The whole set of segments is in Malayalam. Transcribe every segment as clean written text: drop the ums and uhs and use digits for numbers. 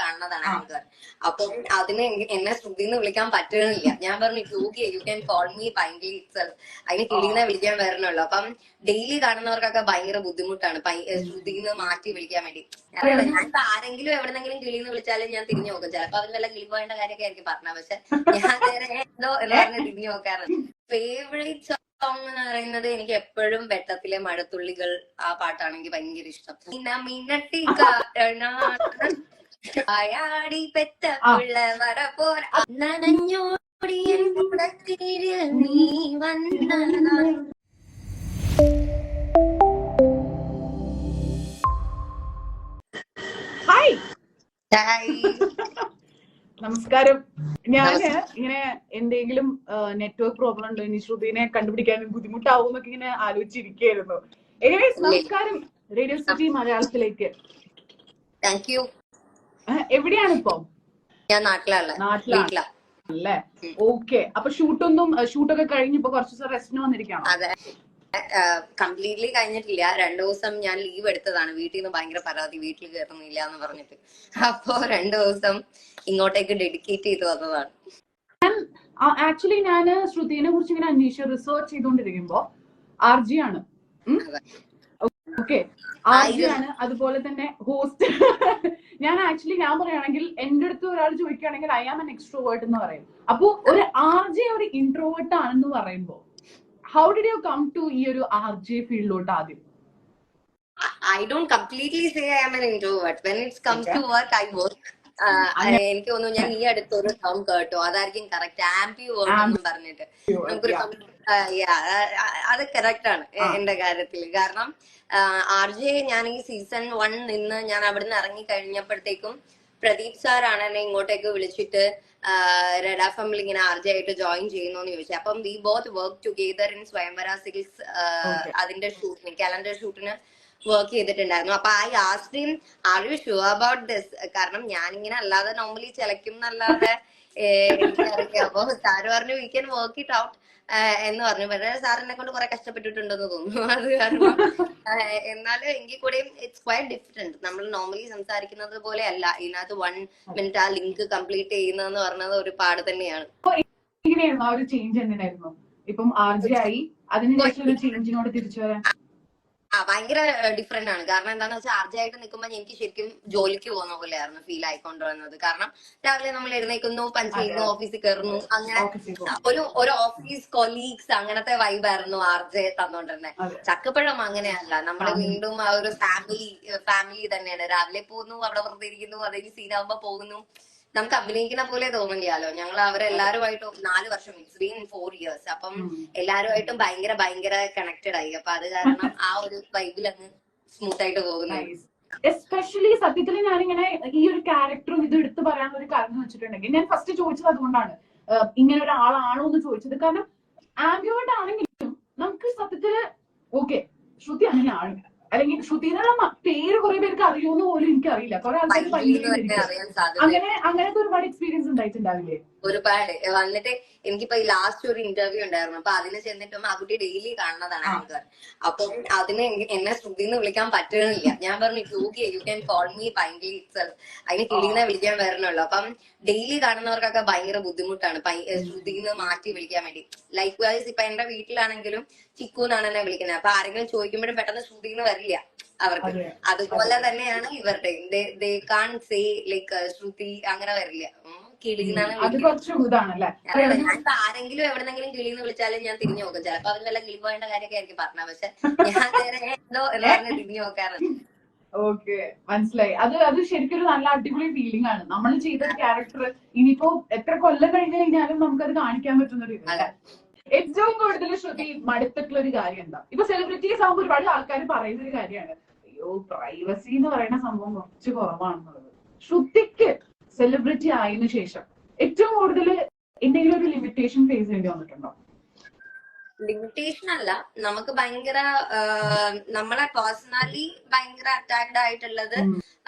കാണുന്നതാണ് ആങ്കർ. അപ്പം അതിന് എന്നെ ശ്രുതി എന്ന് വിളിക്കാൻ പറ്റുന്നില്ല. ഞാൻ പറഞ്ഞു okay you can call me Painkili itself, അതിന് കിളിനെ വിളിക്കാൻ വരണല്ലോ. അപ്പം ഡെയിലി കാണുന്നവർക്കൊക്കെ ഭയങ്കര ബുദ്ധിമുട്ടാണ് ശ്രുതിന്ന് മാറ്റി വിളിക്കാൻ വേണ്ടി. ഞാൻ ആരെങ്കിലും എവിടെന്നെങ്കിലും കിളിന്ന് വിളിച്ചാലും ഞാൻ തിരിഞ്ഞു നോക്കും. ചിലപ്പോ അവര് വല്ല കിളി പോയേണ്ട കാര്യമൊക്കെ ആയിരിക്കും പറഞ്ഞത്, പക്ഷെ ഞാൻ നേരെ എന്തോ എന്ന് പറഞ്ഞ് തിരിഞ്ഞു നോക്കാറുണ്ട്. ഫേവറേറ്റ് സോങ് എന്ന് പറയുന്നത് എനിക്ക് എപ്പോഴും വെട്ടത്തിലെ മഴത്തുള്ളികൾ, ആ പാട്ടാണ് എനിക്ക് ഭയങ്കര ഇഷ്ടം. അയാടി പെറ്റ പിള്ള വര പോര നനഞ്ഞോടിയൻ കുടക്കീഴിൽ നീ വന്ന. ഹായ് നമസ്കാരം. ഞാന് ഇങ്ങനെ എന്തെങ്കിലും നെറ്റ്വർക്ക് പ്രോബ്ലം ഉണ്ടോ, ഇനി ശ്രുതിനെ കണ്ടുപിടിക്കാൻ ബുദ്ധിമുട്ടാവും എന്നൊക്കെ ഇങ്ങനെ ആലോചിച്ചിരിക്കുകയായിരുന്നു. നമസ്കാരം റേഡിയോ സിറ്റി മലയാളത്തിലേക്ക്. Thank you. എവിടെയാണ് ഇപ്പൊ? ഞാൻ നാട്ടിലല്ലേ? ഓക്കെ. അപ്പൊ ഷൂട്ടൊക്കെ കഴിഞ്ഞിപ്പോ കുറച്ച് ദിവസം റെസ്റ്റിന് വന്നിരിക്കുകയാണോ? അതെ, കംപ്ലീറ്റ്ലി കഴിഞ്ഞിട്ടില്ല. 2 ദിവസം ഞാൻ ലീവ് എടുത്തതാണ്. വീട്ടിൽ നിന്ന് ഭയങ്കര പരാതി, വീട്ടിൽ കയറുന്നില്ല എന്ന് പറഞ്ഞിട്ട്. അപ്പോ 2 ദിവസം ഇങ്ങോട്ടേക്ക് ഡെഡിക്കേറ്റ് ചെയ്ത് വന്നതാണ്. ആക്ച്വലി ഞാന് ശ്രുതിനെ കുറിച്ച് ഇങ്ങനെ അന്വേഷിച്ച് റിസർച്ച് ചെയ്തോണ്ടിരിക്കുമ്പോ RJ ആണ്. ഓക്കെ, RJ ആണ്. അതുപോലെ തന്നെ ഹോസ്റ്റ്. ഞാൻ പറയുകയാണെങ്കിൽ എന്റെ അടുത്ത് ഒരാൾ ചോദിക്കുകയാണെങ്കിൽ ഐ ആം എൻ എക്സ്ട്രോവേർട്ട് എന്ന് പറയും. അപ്പൊ ഒരു RJ ഒരു ഇൻട്രോവേർട്ട് ആണെന്ന് പറയുമ്പോ how did you come to ഈ ഒരു RJ ഫീൽഡിലോട്ട് ആദ്യം? I don't completely say I am an introvert. When it comes to work, I work. എനിക്ക് തോന്നുന്നു ഞാൻ ഈ അടുത്തൊരു ടേം കേട്ടോ, അതായിരിക്കും കറക്റ്റ്, ആംബി വേർഡ് എന്ന് പറഞ്ഞിട്ട്. നമുക്കൊരു അത് കറക്റ്റ് ആണ് എന്റെ കാര്യത്തിൽ. കാരണം RJ ഞാൻ ഈ സീസൺ 1 നിന്ന് ഞാൻ അവിടുന്ന് ഇറങ്ങി കഴിഞ്ഞപ്പോഴത്തേക്കും പ്രദീപ് സാറാണ് എന്നെ ഇങ്ങോട്ടേക്ക് വിളിച്ചിട്ട് റെഡ് എഫ്എമ്മിൽ ഇങ്ങനെ RJ ആയിട്ട് ജോയിൻ ചെയ്യുന്നോന്ന് ചോദിച്ചു. അപ്പം we both work together in സ്വയംവര സിൽക്സ്. അതിന്റെ ഷൂട്ടിന്, കലണ്ടർ ഷൂട്ടിന് വർക്ക് ചെയ്തിട്ടുണ്ടായിരുന്നു. അപ്പൊ I asked him are you sure about this? കാരണം ഞാനിങ്ങനെ അല്ലാതെ നോർമലി ചിലക്കും എന്നല്ലാതെ എനിക്കറിയാം. അപ്പൊ സാറ് പറഞ്ഞു we can work it out എന്ന് പറഞ്ഞു. പക്ഷേ സാറിനെ കൊണ്ട് കുറെ കഷ്ടപ്പെട്ടിട്ടുണ്ടെന്ന് തോന്നുന്നു. അത് കാരണം എന്നാലും എങ്കിൽ കൂടെയും ഇറ്റ്സ് ക്വൈറ്റ് ഡിഫറെന്റ്. നമ്മൾ നോർമലി സംസാരിക്കുന്നത് പോലെ അല്ല. ഇതിനകത്ത് 1 മിനിറ്റ് ആ ലിങ്ക് കംപ്ലീറ്റ് ചെയ്യുന്നതെന്ന് പറഞ്ഞത് ഒരു പാട് തന്നെയാണ്. ആ ഒരു ചേഞ്ച് എങ്ങനെയായിരുന്നു? ഇപ്പം RJ ആയി, അതിനുശേഷം ഒരു ചേഞ്ചിനോട് തിരിച്ചു വരാൻ ഭയങ്കര ഡിഫറെന്റ് ആണ്. കാരണം എന്താണെന്ന് വെച്ചാൽ RJ ആയിട്ട് നിൽക്കുമ്പോൾ എനിക്ക് ശരിക്കും ജോലിക്ക് പോകുന്ന പോലെയായിരുന്നു ഫീൽ ആയിക്കൊണ്ടുവന്നത്. കാരണം രാവിലെ നമ്മൾ എഴുന്നേക്കുന്നു, പഞ്ച് ചെയ്യുന്നു, ഓഫീസിൽ കയറുന്നു, അങ്ങനെ ഒരു ഓഫീസ് കൊലീഗ്സ് അങ്ങനത്തെ വൈബായിരുന്നു RJ തന്നോണ്ടിരുന്നത്. ചക്കപ്പഴം അങ്ങനെയല്ല. നമ്മള് വീണ്ടും ആ ഒരു ഫാമിലി തന്നെയാണ്. രാവിലെ പോകുന്നു, അവിടെ വെറുതെ ഇരിക്കുന്നു, അതൊരു സീനാകുമ്പോ പോകുന്നു. നമുക്ക് അഭിനയിക്കുന്ന പോലെ തോന്നില്ലല്ലോ. ഞങ്ങൾ അവരെല്ലാരുമായിട്ടും 4 വർഷം, ഇറ്റ്സ് ബീൻ 4 years. അപ്പം എല്ലാരുമായിട്ടും ഭയങ്കര കണക്റ്റഡ് ആയി. അപ്പൊ അത് കാരണം ആ ഒരു വൈബിൽ അങ്ങ് സ്മൂത്ത് ആയിട്ട് പോകുന്നത്. എസ്പെഷ്യലി സത്യത്തിൽ ഞാനിങ്ങനെ ഈ ഒരു ക്യാരക്ടറും ഇത് എടുത്തു പറയാനുള്ള ഒരു കാര്യം വെച്ചിട്ടുണ്ടെങ്കിൽ, ഞാൻ ഫസ്റ്റ് ചോദിച്ചത് അതുകൊണ്ടാണ് ഇങ്ങനെ ഒരാളാണോ എന്ന് ചോദിച്ചത്. കാരണം ആംബിവേർട്ട് ആണെങ്കിലും നമുക്ക് സത്യത്തില് ഓക്കെ ശ്രുതി അങ്ങനെയാണ്, അല്ലെങ്കിൽ ശ്രുതിനുള്ള പേര് കുറെ പേർക്ക് അറിയുമെന്ന് പോലും എനിക്കറിയില്ല. കുറെ ആൾക്കാർ അങ്ങനത്തെ ഒരുപാട് എക്സ്പീരിയൻസ് ഉണ്ടായിട്ടുണ്ടാവില്ലേ? ഒരുപാട്. വന്നിട്ട് എനിക്കിപ്പോ ഈ ലാസ്റ്റ് ഒരു ഇന്റർവ്യൂ ഉണ്ടായിരുന്നു. അപ്പൊ അതിന് ചെന്നിട്ടും ആ കുട്ടി ഡെയിലി കാണുന്നതാണ് ആങ്കർ. അപ്പം അതിന് എന്നെ ശ്രുതി എന്ന് വിളിക്കാൻ പറ്റുന്നില്ല. ഞാൻ പറഞ്ഞു okay you can call me Painkili itself, അതിന് കിളിനെ വിളിക്കാൻ വരണല്ലോ. അപ്പം ഡെയിലി കാണുന്നവർക്കൊക്കെ ഭയങ്കര ബുദ്ധിമുട്ടാണ് ശ്രുതിന്ന് മാറ്റി വിളിക്കാൻ വേണ്ടി. ലൈക്ക് വൈസ് ഇപ്പൊ എന്റെ വീട്ടിലാണെങ്കിലും ചിക്കു എന്നാണ് എന്നെ വിളിക്കുന്നത്. അപ്പൊ ആരെങ്കിലും ചോദിക്കുമ്പോഴും പെട്ടെന്ന് ശ്രുതിന്ന് വരില്ല അവർക്ക്. അതുപോലെ തന്നെയാണ് ഇവരുടെയും. ദേ കാൺ സേ ലൈക്ക് ശ്രുതി അങ്ങനെ വരില്ല, കിളിന്നാണ്. ഞാൻ ആരെങ്കിലും എവിടെന്നെങ്കിലും കിളിന്ന് വിളിച്ചാലും ഞാൻ തിരിഞ്ഞു നോക്കും. ചിലപ്പോ അവര് വല്ല കിളി പോയേണ്ട കാര്യമൊക്കെ ആയിരിക്കും പറഞ്ഞത്, പക്ഷെ ഞാൻ നേരെ എന്തോ എന്ന് പറഞ്ഞ് തിരിഞ്ഞു നോക്കാറുണ്ട്. ഓക്കെ, മനസ്സിലായി. അത് ശരിക്കും ഒരു നല്ല അടിപൊളി ഫീലിംഗ് ആണ്. നമ്മൾ ചെയ്ത ക്യാരക്ടർ ഇനിയിപ്പോ എത്ര കൊല്ലം കഴിഞ്ഞു കഴിഞ്ഞാലും നമുക്കത് കാണിക്കാൻ പറ്റുന്ന ഒരു ഇതല്ല. ഏറ്റവും കൂടുതൽ ശ്രുതി മടുത്തിട്ടുള്ള ഒരു കാര്യം എന്താ? ഇപ്പൊ സെലിബ്രിറ്റീസ് ആകുമ്പോൾ ഒരുപാട് ആൾക്കാർ പറയുന്ന ഒരു കാര്യമാണ്, അയ്യോ പ്രൈവസി എന്ന് പറയുന്ന സംഭവം കുറച്ച് കുറവാണെന്നുള്ളത്. ശ്രുതിക്ക് സെലിബ്രിറ്റി ആയതിനു ശേഷം ഏറ്റവും കൂടുതൽ എന്തെങ്കിലും ഒരു ലിമിറ്റേഷൻ ഫേസ് ചെയ്യേണ്ടി വന്നിട്ടുണ്ടോ? ലിമിറ്റേഷൻ അല്ല, നമുക്ക് ഭയങ്കര നമ്മളെ പേഴ്സണലി ഭയങ്കര അറ്റാക്ഡ് ആയിട്ടുള്ളത്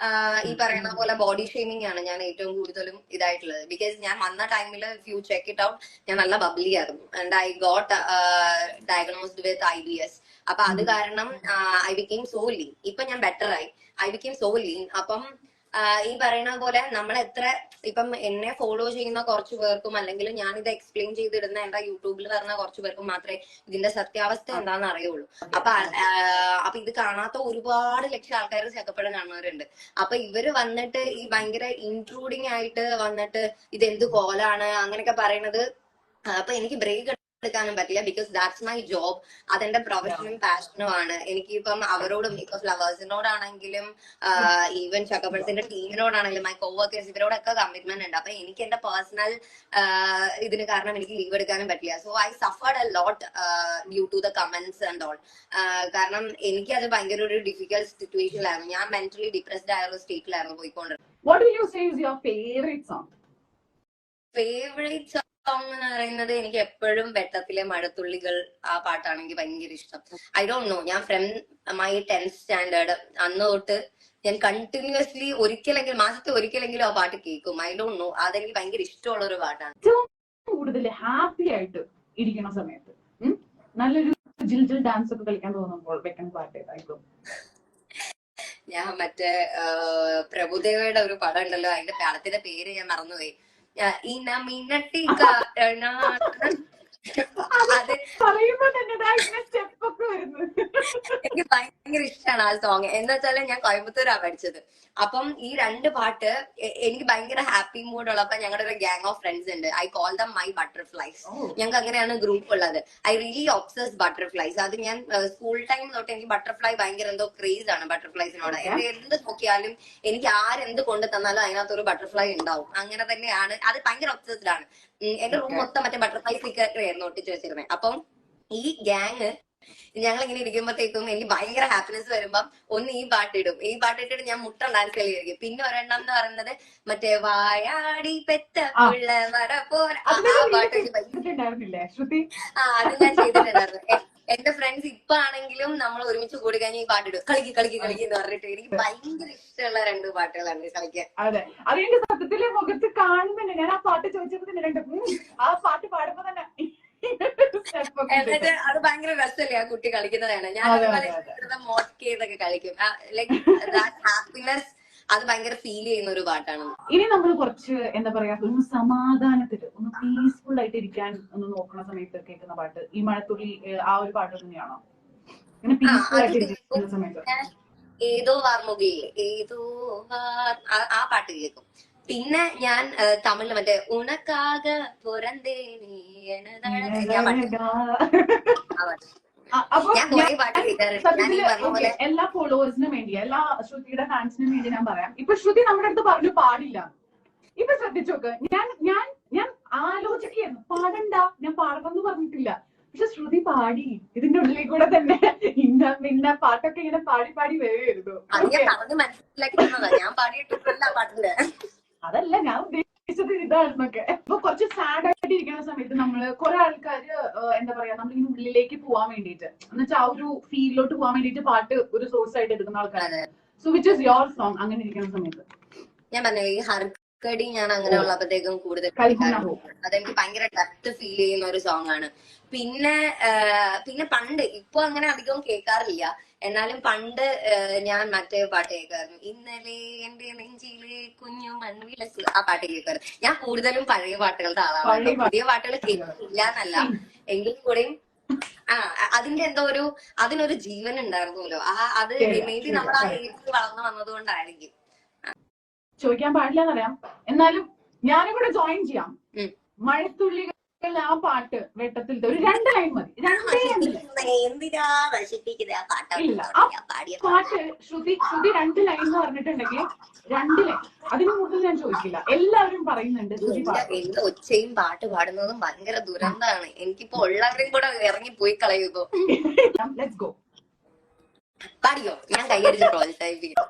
ഈ പറയുന്ന പോലെ ബോഡി ഷേമിംഗ് ആണ് ഞാൻ ഏറ്റവും കൂടുതലും ഇതായിട്ടുള്ളത്. ബിക്കോസ് ഞാൻ വന്ന ടൈമിൽ if you check it out, ഞാൻ നല്ല ബബ്ലി ആയിരുന്നു. And I got diagnosed with IBS. അപ്പൊ അത് കാരണം ഐ ബിക്കെയിം സോ ലീൻ. ഇപ്പൊ ഞാൻ ബെറ്റർ ആയി, ഐ ബിക്കെയിം സോ ലീൻ. അപ്പം ഈ പറയുന്ന പോലെ നമ്മൾ എത്ര ഇപ്പം എന്നെ ഫോളോ ചെയ്യുന്ന കുറച്ചു പേർക്കും അല്ലെങ്കിൽ ഞാനിത് എക്സ്പ്ലെയിൻ ചെയ്തിടുന്ന എന്റെ യൂട്യൂബിൽ വരുന്ന കുറച്ചു പേർക്കും മാത്രമേ ഇതിന്റെ സത്യാവസ്ഥ എന്താണെന്ന് അറിയുള്ളൂ. അപ്പൊ ഇത് കാണാത്ത ഒരുപാട് ലക്ഷം ആൾക്കാർ ചക്കപ്പഴം കാണുന്നവരുണ്ട്. അപ്പൊ ഇവര് വന്നിട്ട് ഈ ഭയങ്കര ഇൻട്രൂഡിങ് ആയിട്ട് വന്നിട്ട് ഇതെന്ത് കോലാണ് അങ്ങനെയൊക്കെ പറയണത്. അപ്പൊ എനിക്ക് ബ്രേക്ക് എടുക്കാനും പറ്റില്ല, ബിക്കോസ് ദാറ്റ്സ് മൈ ജോബ്, അതെന്റെ പ്രൊഫഷനും പാഷനും ആണ്. എനിക്കിപ്പം അവരോടും ഇപ്പൊ ഫ്ലവേഴ്സിനോടാണെങ്കിലും ഈവൻ ചക്കപ്പഴത്തിന്റെ ടീമിനോടാണെങ്കിലും മൈ കോവർക്കേഴ്സ് ഇവരോടൊക്കെ കമ്മിറ്റ്മെന്റ് ഉണ്ട്. അപ്പൊ എനിക്ക് എന്റെ പേഴ്സണൽ ഇതിന് കാരണം എനിക്ക് ലീവ് എടുക്കാനും പറ്റില്ല. So I suffered a lot due to the comments and all. കാരണം എനിക്ക് അത് ഭയങ്കര ഒരു ഡിഫിക്കൽട്ട് സിറ്റുവേഷനിലായിരുന്നു. ഞാൻ മെന്റലി ഡിപ്രസ്ഡ് ആയ ഒരു സ്റ്റേറ്റിലായിരുന്നു പോയിക്കൊണ്ടിരുന്നത്. ഫേവറേറ്റ് സോങ് എന്ന് പറയുന്നത് എനിക്ക് എപ്പോഴും വെട്ടത്തിലെ മഴത്തുള്ളികൾ, ആ പാട്ടാണ് എനിക്ക് ഭയങ്കര ഇഷ്ടം. ഐ ഡോണ്ട് നോ, ഞാൻ ഫ്രം മൈ 10th സ്റ്റാൻഡേർഡ് അന്ന് തൊട്ട് ഞാൻ കണ്ടിന്യൂസ്ലി മാസത്തെ ഒരിക്കലെങ്കിലും ആ പാട്ട് കേൾക്കും. ഐ ഡോണ്ട് നോ, അതെനിക്ക് ഭയങ്കര ഇഷ്ടമുള്ള ഒരു പാട്ടാണ്. കൂടുതൽ ഹാപ്പി ആയിട്ട് ഇരിക്കുന്ന സമയത്ത് നല്ലൊരു ജിൽ ഡാൻസ് ഒക്കെ കളിക്കാൻ തോന്നുമ്പോൾ വെക്കുന്ന പാട്ട് ഏതായിരിക്കും? ഞാൻ മറ്റേ പ്രഭുദേവയുടെ ഒരു പടം ഉണ്ടല്ലോ, അതിന്റെ പാടത്തിന്റെ പേര് ഞാൻ മറന്നുപോയി. എനിക്ക് ഭയങ്കര ഇഷ്ടമാണ് ആ സോങ്. എന്താ വെച്ചാല് ഞാൻ കോയമ്പത്തൂരാ പഠിച്ചത്. അപ്പം ഈ രണ്ട് പാട്ട് എനിക്ക് ഭയങ്കര ഹാപ്പി മൂഡ് ഉള്ളപ്പോ ഞങ്ങളുടെ ഒരു ഗ്യാങ് ഓഫ് ഫ്രണ്ട്സ് ഉണ്ട്. I call dum my butterflies. ഞങ്ങൾക്ക് അങ്ങനെയാണ് ഗ്രൂപ്പ് ഉള്ളത്. I really obsess butterflies. അത് ഞാൻ സ്കൂൾ ടൈം തൊട്ട് എനിക്ക് ബട്ടർഫ്ലൈ ഭയങ്കര എന്തോ ക്രേസ് ആണ് ബട്ടർഫ്ലൈസിനോട്. എന്ത് നോക്കിയാലും എനിക്ക് ആരെന്ത് കൊണ്ടു തന്നാലും അതിനകത്ത് ഒരു ബട്ടർഫ്ലൈ ഉണ്ടാവും. അങ്ങനെ തന്നെയാണ്, അത് ഭയങ്കര ഒബ്സസ്ഡ് ആണ്. എന്റെ റൂം മൊത്തം മറ്റേ ബട്ടർഫ്ലൈ സ്റ്റിക്കറായിരുന്നു ഒട്ടിച്ച് വെച്ചിരുന്നത്. അപ്പം ഈ ഗ്യാങ് ഞങ്ങൾ ഇങ്ങനെ ഇരിക്കുമ്പോഴത്തേക്കും എനിക്ക് ഭയങ്കര ഹാപ്പിനെസ് വരുമ്പം ഒന്ന് ഈ പാട്ടിടും. ഈ പാട്ടിട്ടിട്ട് ഞാൻ മുട്ട ഡാൻസ് കളിയായിരിക്കും. പിന്നെ ഒരെണ്ണം എന്ന് പറയുന്നത് മറ്റേ വായാടി പെറ്റ പിള്ള വര പോലെ ആ പാട്ട് അത് ഞാൻ ചെയ്തിട്ടുണ്ടായിരുന്നു. എന്റെ ഫ്രണ്ട്സ് ഇപ്പൊ ആണെങ്കിലും നമ്മൾ ഒരുമിച്ച് കൂടി കഴിഞ്ഞ് ഈ പാട്ടിടും, കളിക്ക് കളിക്ക് കളിക്ക് എന്ന് പറഞ്ഞിട്ട്. എനിക്ക് ഭയങ്കര ഇഷ്ടമുള്ള രണ്ട് പാട്ടുകളാണ് കളിക്കാൻ. അതെ, അതെന്റെ സത്യത്തിലെ മുഖത്ത് കാണുന്നുണ്ട്. ഞാൻ ആ പാട്ട് ചോദിച്ചപ്പോ ആ പാട്ട് പാടുമ്പോ തന്നെ എന്നിട്ട് അത് ഭയങ്കര രസമല്ലേ ആ കുട്ടി കളിക്കുന്നതാണ്. ഞാൻ അതുപോലെ മോസ്ക് ചെയ്തൊക്കെ കളിക്കും. ലൈക്ക് ഹാപ്പിനെസ് അത് ഭയങ്കര ഫീൽ ചെയ്യുന്ന ഒരു പാട്ടാണ്. ഇനി നമ്മൾ കുറച്ച് എന്താ പറയാ, ഒന്ന് സമാധാനത്തില് ഒന്ന് പീസ്ഫുൾ ആയിട്ട് ഇരിക്കാൻ ഒന്ന് നോക്കുന്ന സമയത്ത് കേൾക്കുന്ന പാട്ട് ഈ മഴത്തുള്ളി, ആ ഒരു പാട്ട് തന്നെയാണോ? ഇങ്ങനെ പീസ്ഫുൾ ആയിട്ട് ഇരിക്കുന്ന സമയത്ത് ഏതോ വാർമുകയില്ലേ, ഏതോ ആ പാട്ട് കേൾക്കും. പിന്നെ ഞാൻ തമിഴില് മറ്റേ ഉണക്കാക പുറന്തേ ഞാൻ കുറെ പാട്ട് കേൾക്കാറുണ്ട്. എല്ലാ ഫോളോവേഴ്സിനും വേണ്ടി, എല്ലാ ശ്രുതിയുടെ ഫാൻസിനും വേണ്ടി ഞാൻ പറയാം. ഇപ്പൊ ശ്രുതി നമ്മുടെ അടുത്ത് പറഞ്ഞു പാടില്ല. ഇപ്പൊ ശ്രദ്ധിച്ചോക്ക്, ഞാൻ ആലോചിക്കുകയായിരുന്നു പാടണ്ട, ഞാൻ പാടണമെന്ന് പറഞ്ഞിട്ടില്ല. പക്ഷെ ശ്രുതി പാടി. ഇതിന്റെ ഉള്ളിൽ കൂടെ തന്നെ ഇന്ന പാട്ടൊക്കെ ഇങ്ങനെ പാടി പാടി വരുമായിരുന്നു. അതല്ല ഞാൻ ഉദ്ദേശിച്ചത് ഇതാണെന്നൊക്കെ. ഇപ്പൊ കുറച്ച് സാഡ് ആയിട്ട് ഇരിക്കുന്ന സമയത്ത് നമ്മള് കുറെ ആൾക്കാര് എന്താ പറയാ, നമ്മളിങ്ങനെ ഉള്ളിലേക്ക് പോവാൻ വേണ്ടിട്ട്, എന്നുവെച്ചാൽ ആ ഒരു ഫീലിലോട്ട് പോവാൻ വേണ്ടിട്ട് പാട്ട് ഒരു സോഴ്സ് ആയിട്ട് എടുക്കുന്ന ആൾക്കാര്. So which is your song അങ്ങനെ ഇരിക്കുന്ന സമയത്ത്? ഞാൻ പറഞ്ഞു ഈ ഹർക്കടി ഞാൻ അങ്ങനെ ഉള്ളപ്പോഴത്തേക്കും കൂടുതൽ അതെനിക്ക് ഭയങ്കര ഡെപ്ത് ഫീൽ ചെയ്യുന്ന ഒരു സോങ് ആണ്. പിന്നെ പണ്ട്, ഇപ്പൊ അങ്ങനെ അധികം കേൾക്കാറില്ല, എന്നാലും പണ്ട് ഞാൻ മറ്റേ പാട്ട് കേൾക്കായിരുന്നു, ഇന്നലെ എന്റെ നെഞ്ചിലെ കുഞ്ഞു മൺവിളക്ക്, ആ പാട്ട് കേൾക്കായിരുന്നു. ഞാൻ കൂടുതലും പഴയ പാട്ടുകളുടെ ആളാണ്. പുതിയ പാട്ടുകൾ കേൾക്കില്ല എന്നല്ല, എങ്കിൽ കൂടെയും അതിന്റെ എന്തോ അതിനൊരു ജീവൻ ഉണ്ടായിരുന്നല്ലോ. അത് മേ ബി നമ്മൾ ആ ഏജിൽ വളർന്നു വന്നതുകൊണ്ടായിരിക്കും. ചോദിക്കാൻ പാടില്ല എന്നറിയാം, എന്നാലും ഞാനും കൂടെ ജോയിൻ ചെയ്യാം. മഴത്തുള്ളികൾ ആ പാട്ട് വെട്ടത്തിലത്തെ ഒരു 2 ലൈൻ മതി. പാട്ട് ശ്രുതി 2 ലൈൻ എന്ന് പറഞ്ഞിട്ടുണ്ടെങ്കിൽ 2 ലൈൻ, അതിന് കൂടുതൽ ഞാൻ ചോദിക്കില്ല. എല്ലാവരും പറയുന്നുണ്ട് എന്ത് ഒച്ചയും പാട്ട് പാടുന്നതും ഭയങ്കര ദുരന്തമാണ്. എനിക്കിപ്പോ ഉള്ളവരും കൂടെ ഇറങ്ങിപ്പോയി കളയുമ്പോ ലെറ്റ്സ് ഗോ പാടിയോ, ഞാൻ കൈയടിച്ച് പ്രോത്സാഹിപ്പിക്കും.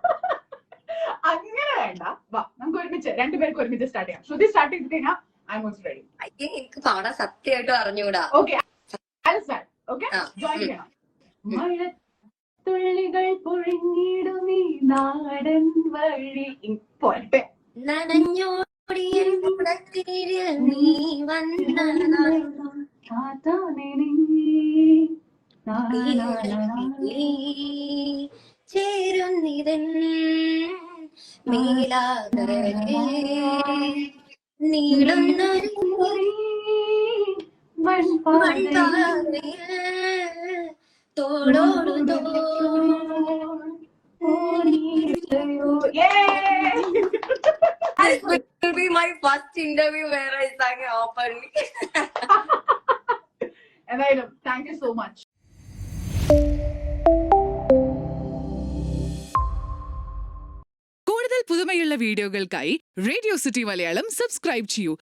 അങ്ങനെ വേണ്ട, വാ നമുക്ക് ഒരുമിച്ച് 2 പേർക്ക് ഒരുമിച്ച് സ്റ്റാർട്ട് ചെയ്യാം. ശ്രുതി സ്റ്റാർട്ട് ചെയ്ത് കഴിഞ്ഞാൽ എനിക്ക് പാടാൻ സത്യമായിട്ടും അറിഞ്ഞൂടാ. മഴത്തുള്ളികൾ പൊഴിഞ്ഞിടും ഈ നാടൻ വഴി പോട്ടെ, നനഞ്ഞോടിയ നീ വന്ന ചേരുന്നിതൻ മേലാകരേ നീളുന്നൊരു മൺപാതയിൽ തോളോടു This will be my first interview where I sang openly. എന്തായാലും താങ്ക് യു സോ മച്ച്. കൂടുതൽ പുതുമയുള്ള വീഡിയോകൾക്കായി റേഡിയോ സിറ്റി മലയാളം സബ്സ്ക്രൈബ് ചെയ്യൂ.